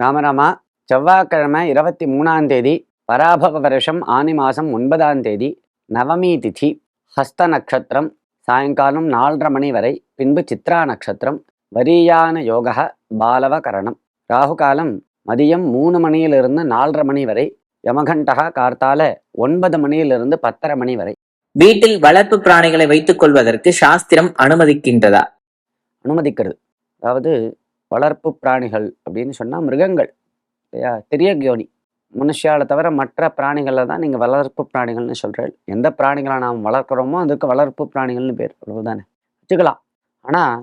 ராமராமா, செவ்வாய்க்கிழமை 23ஆம் தேதி, பராபவ வருஷம் ஆனி மாதம் 9ஆம் தேதி, நவமி திதி, ஹஸ்த நட்சத்திரம், சாயங்காலம் 4:30 மணி வரை, பின்பு சித்ரா நட்சத்திரம், வரியான யோக, பாலவ கரணம். ராகு காலம் மதியம் 3 மணியிலிருந்து 4:30 மணி வரை, யமகண்டகா கார்த்தால 9 மணியிலிருந்து 10:30 மணி வரை. வீட்டில் வளர்ப்பு பிராணிகளை வைத்துக் கொள்வதற்கு சாஸ்திரம் அனுமதிக்கின்றதா? அனுமதிக்கிறது. அதாவது வளர்ப்பு பிராணிகள் அப்படின்னு சொன்னால் மிருகங்கள் இல்லையா, தெரிய கியோனி மனுஷால தவிர மற்ற பிராணிகளை தான் நீங்கள் வளர்ப்பு பிராணிகள்னு சொல்கிறேன். எந்த பிராணிகளை நாம் வளர்க்குறோமோ அதுக்கு வளர்ப்பு பிராணிகள்னு பேர், அவ்வளவுதானே. வச்சுக்கலாம். ஆனால்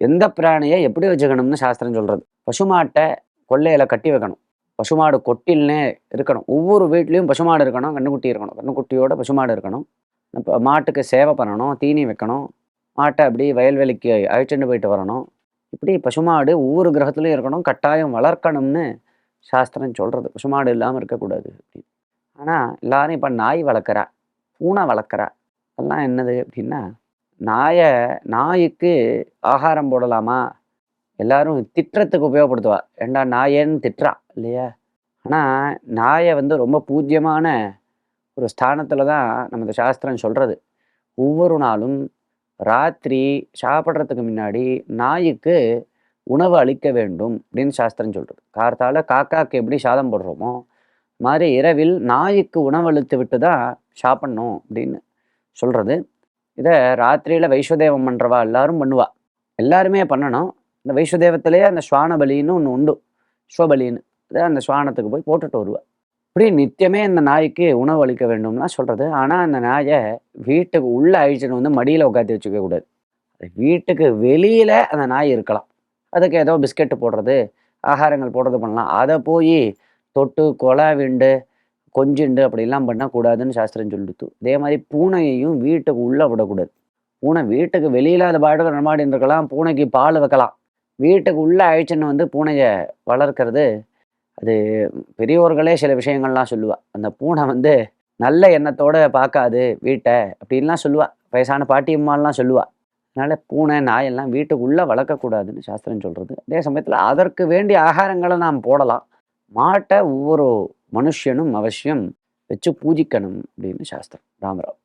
எந்த பிராணியை எப்படி வச்சுக்கணும்னு சாஸ்திரம் சொல்கிறது. பசுமாட்டை கொல்லையில் கட்டி வைக்கணும். பசுமாடு கொட்டில்னே இருக்கணும். ஒவ்வொரு வீட்லேயும் பசுமாடு இருக்கணும், கண்ணுக்குட்டி இருக்கணும். கண்ணுக்குட்டியோட பசுமாடு இருக்கணும். இப்போ மாட்டுக்கு சேவை பண்ணணும், தீனி வைக்கணும், மாட்டை அப்படி வயல்வெளிக்கு அழைச்சிட்டு போயிட்டு வரணும். இப்படி பசுமாடு ஒவ்வொரு கிரகத்துலையும் இருக்கணும், கட்டாயம் வளர்க்கணும்னு சாஸ்திரம் சொல்கிறது. பசுமாடு இல்லாமல் இருக்கக்கூடாது அப்படின்னு. ஆனால் எல்லாரும் இப்போ நாய் வளர்க்குறா, பூனை வளர்க்குறா. அதெல்லாம் என்னது அப்படின்னா, நாய்க்கு ஆகாரம் போடலாமா, எல்லாரும் திட்டுறதுக்கு உபயோகப்படுத்துவா. ஏண்டா நாயேன்னு திட்டுறா இல்லையா. ஆனால் நாயை ரொம்ப பூஜ்யமான ஒரு ஸ்தானத்தில் தான் நமது சாஸ்திரம் சொல்கிறது. ஒவ்வொரு நாளும் ராத்திரி சாப்பிட்றதுக்கு முன்னாடி நாய்க்கு உணவு அளிக்க வேண்டும் அப்படின்னு சாஸ்திரம் சொல்கிறது. கார்த்தால காக்காக்கு எப்படி சாதம் போடுறோமோ மாதிரி இரவில் நாய்க்கு உணவு அளித்து விட்டு தான் சாப்பிட்ணும் அப்படின்னு சொல்கிறது. இதை ராத்திரியில் வைஸ்வதேவம் பண்ணுறவா எல்லாரும் பண்ணுவா. எல்லாருமே பண்ணணும். இந்த வைஸ்வதேவத்திலேயே அந்த ஸ்வான பலின்னு ஒன்று உண்டு, ஸ்வபலின்னு. அதை அந்த ஸ்வானத்துக்கு போய் போட்டுட்டு வருவா. இப்படி நித்தியமே இந்த நாய்க்கு உணவு அளிக்க வேண்டும்னா சொல்கிறது. ஆனால் அந்த நாயை வீட்டுக்கு உள்ளே அழிச்சுட்டு மடியில் உட்காந்து வச்சுக்க கூடாது. வீட்டுக்கு வெளியில் அந்த நாய் இருக்கலாம். அதுக்கு ஏதோ பிஸ்கெட்டு போடுறது, ஆகாரங்கள் போடுறது பண்ணலாம். அதை போய் தொட்டு கொலை விண்டு கொஞ்சிண்டு அப்படிலாம் பண்ணக்கூடாதுன்னு சாஸ்திரம் சொல்லிடுத்து. அதே மாதிரி பூனையையும் வீட்டுக்கு உள்ளே விடக்கூடாது. பூனை வீட்டுக்கு வெளியில் அது பாட்டுக்கு நடமாடின்னு இருக்கலாம், பூனைக்கு பால் வைக்கலாம். வீட்டுக்கு உள்ளே அழிச்சுன்னு பூனையை வளர்க்கறது, அது பெரியோர்களே சில விஷயங்கள்லாம் சொல்லுவா. அந்த பூனை நல்ல எண்ணத்தோடு பார்க்காது வீட்டை அப்படின்லாம் சொல்லுவா. வயசான பாட்டியம்மாலாம் சொல்லுவா. அதனால் பூனை நாயெல்லாம் வீட்டுக்குள்ளே வளர்க்கக்கூடாதுன்னு சாஸ்திரம் சொல்கிறது. அதே சமயத்தில் அதற்கு வேண்டிய ஆகாரங்களை நாம் போடலாம். மாட்டை ஒவ்வொரு மனுஷனும் அவசியம் வச்சு பூஜிக்கணும் அப்படின்னு சாஸ்திரம். ராமராவ்.